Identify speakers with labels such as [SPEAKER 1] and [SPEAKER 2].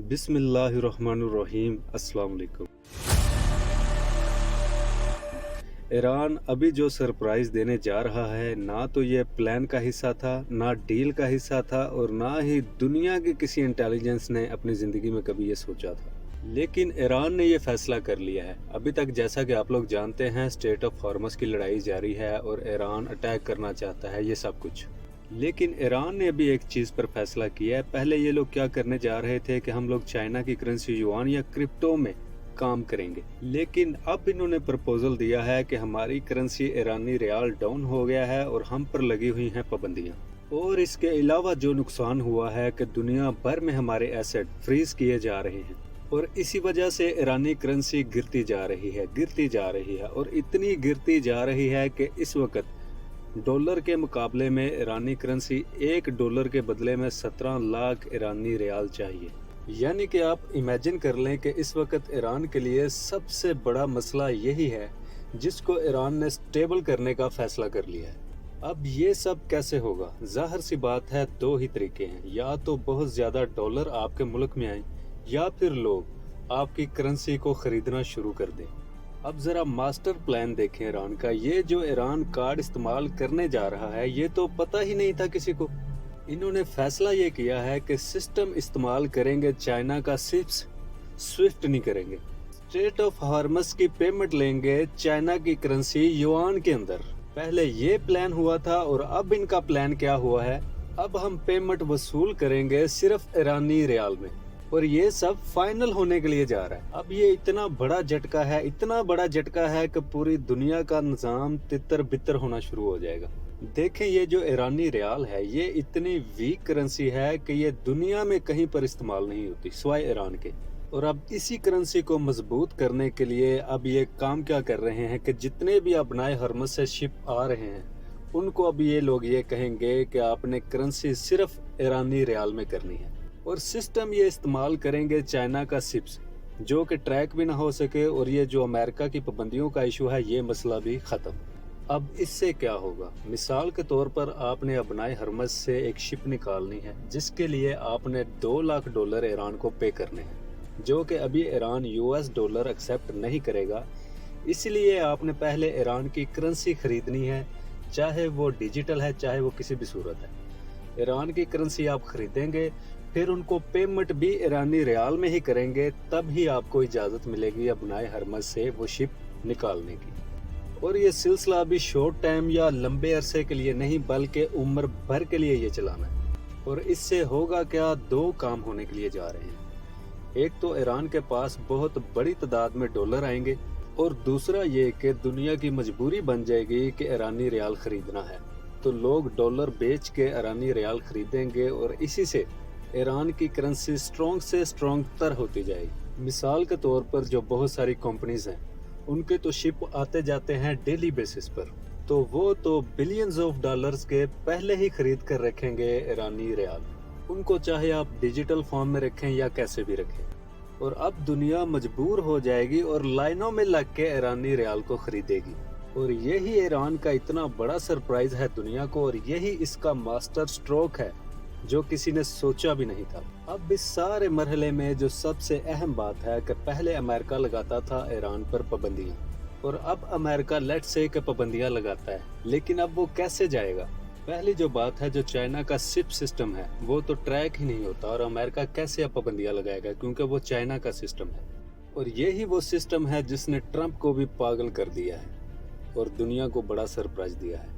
[SPEAKER 1] बिस्मिल्लाहिर्रहमानिर्रहीम। अस्सलाम वालेकुम। ईरान अभी जो सरप्राइज़ देने जा रहा है, ना तो ये प्लान का हिस्सा था, ना डील का हिस्सा था और ना ही दुनिया के किसी इंटेलिजेंस ने अपनी ज़िंदगी में कभी ये सोचा था। लेकिन ईरान ने ये फैसला कर लिया है। अभी तक जैसा कि आप लोग जानते हैं, स्ट्रेट ऑफ हॉर्मज़ की लड़ाई जारी है और ईरान अटैक करना चाहता है, ये सब कुछ। लेकिन ईरान ने अभी एक चीज़ पर फैसला किया है। पहले ये लोग क्या करने जा रहे थे कि हम लोग चाइना की करेंसी युआन या क्रिप्टो में काम करेंगे, लेकिन अब इन्होंने प्रपोजल दिया है कि हमारी करेंसी ईरानी रियाल डाउन हो गया है और हम पर लगी हुई हैं पाबंदियां। और इसके अलावा जो नुकसान हुआ है कि दुनिया भर में हमारे एसेट फ्रीज किए जा रहे हैं और इसी वजह से ईरानी करेंसी गिरती जा रही है और इतनी गिरती जा रही है कि इस वक्त डॉलर के मुकाबले में ईरानी करेंसी $1 के बदले में 17 लाख ईरानी रियाल चाहिए। यानी कि आप इमेजिन कर लें कि इस वक्त ईरान के लिए सबसे बड़ा मसला यही है जिसको ईरान ने स्टेबल करने का फैसला कर लिया है। अब ये सब कैसे होगा? जाहिर सी बात है, दो ही तरीके हैं, या तो बहुत ज़्यादा डॉलर आपके मुल्क में आए या फिर लोग आपकी करेंसी को ख़रीदना शुरू कर दें। अब ज़रा मास्टर प्लान देखें ईरान का। ये जो ईरान कार्ड इस्तेमाल करने जा रहा है, ये तो पता ही नहीं था किसी को। इन्होंने फैसला ये किया है कि सिस्टम इस्तेमाल करेंगे चाइना का, स्विफ्ट नहीं करेंगे। स्ट्रेट ऑफ हॉर्मज़ की पेमेंट लेंगे चाइना की करेंसी युआन के अंदर। पहले ये प्लान हुआ था और अब इनका प्लान क्या हुआ है, अब हम पेमेंट वसूल करेंगे सिर्फ ईरानी रियाल में। और ये सब फाइनल होने के लिए जा रहा है। अब ये इतना बड़ा झटका है कि पूरी दुनिया का निज़ाम तितर बितर होना शुरू हो जाएगा। देखें, ये जो ईरानी रियाल है, ये इतनी वीक करेंसी है कि ये दुनिया में कहीं पर इस्तेमाल नहीं होती सिवाय ईरान के। और अब इसी करेंसी को मजबूत करने के लिए अब ये काम क्या कर रहे हैं कि जितने भी अपनाए हरमज से शिप आ रहे हैं, उनको अब ये लोग ये कहेंगे कि आपने करेंसी सिर्फ ईरानी रियाल में करनी है। और सिस्टम ये इस्तेमाल करेंगे चाइना का सिप्स, जो कि ट्रैक भी ना हो सके। और ये जो अमेरिका की पाबंदियों का इशू है, ये मसला भी ख़त्म। अब इससे क्या होगा? मिसाल के तौर पर आपने अपनाए हरमज से एक शिप निकालनी है, जिसके लिए आपने $2 लाख ईरान को पे करने हैं, जो कि अभी ईरान US डॉलर एक्सेप्ट नहीं करेगा। इसलिए आपने पहले ईरान की करेंसी खरीदनी है, चाहे वो डिजिटल है चाहे वो किसी भी सूरत है। ईरान की करेंसी आप खरीदेंगे, फिर उनको पेमेंट भी ईरानी रियाल में ही करेंगे, तब ही आपको इजाज़त मिलेगी अपनाए हरमज से वो शिप निकालने की। और ये सिलसिला अभी शॉर्ट टाइम या लंबे अरसे के लिए नहीं, बल्कि उम्र भर के लिए ये चलाना है। और इससे होगा क्या? दो काम होने के लिए जा रहे हैं। एक तो ईरान के पास बहुत बड़ी तादाद में डॉलर आएंगे और दूसरा ये कि दुनिया की मजबूरी बन जाएगी कि ईरानी रियाल खरीदना है, तो लोग डॉलर बेच के ईरानी रियाल खरीदेंगे और इसी से ईरान की करेंसी स्ट्रॉन्ग से स्ट्रॉन्ग तर होती जाएगी। मिसाल के तौर पर जो बहुत सारी कंपनीज हैं, उनके तो शिप आते जाते हैं डेली बेसिस पर, तो वो तो बिलियंस ऑफ डॉलर्स के पहले ही खरीद कर रखेंगे ईरानी रियाल। उनको चाहे आप डिजिटल फॉर्म में रखें या कैसे भी रखें। और अब दुनिया मजबूर हो जाएगी और लाइनों में लग के ईरानी रियाल को खरीदेगी। और यही ईरान का इतना बड़ा सरप्राइज है दुनिया को, और यही इसका मास्टर स्ट्रोक है जो किसी ने सोचा भी नहीं था। अब इस सारे मरहले में जो सबसे अहम बात है कि पहले अमेरिका लगाता था ईरान पर पाबंदियां, और अब अमेरिका लेट्स से कि पाबंदियां लगाता है, लेकिन अब वो कैसे जाएगा? पहली जो बात है, जो चाइना का सिप सिस्टम है, वो तो ट्रैक ही नहीं होता, और अमेरिका कैसे अब पाबंदियां लगाएगा, क्योंकि वो चाइना का सिस्टम है। और यही वो सिस्टम है जिसने ट्रंप को भी पागल कर दिया है और दुनिया को बड़ा सरप्राइज दिया है।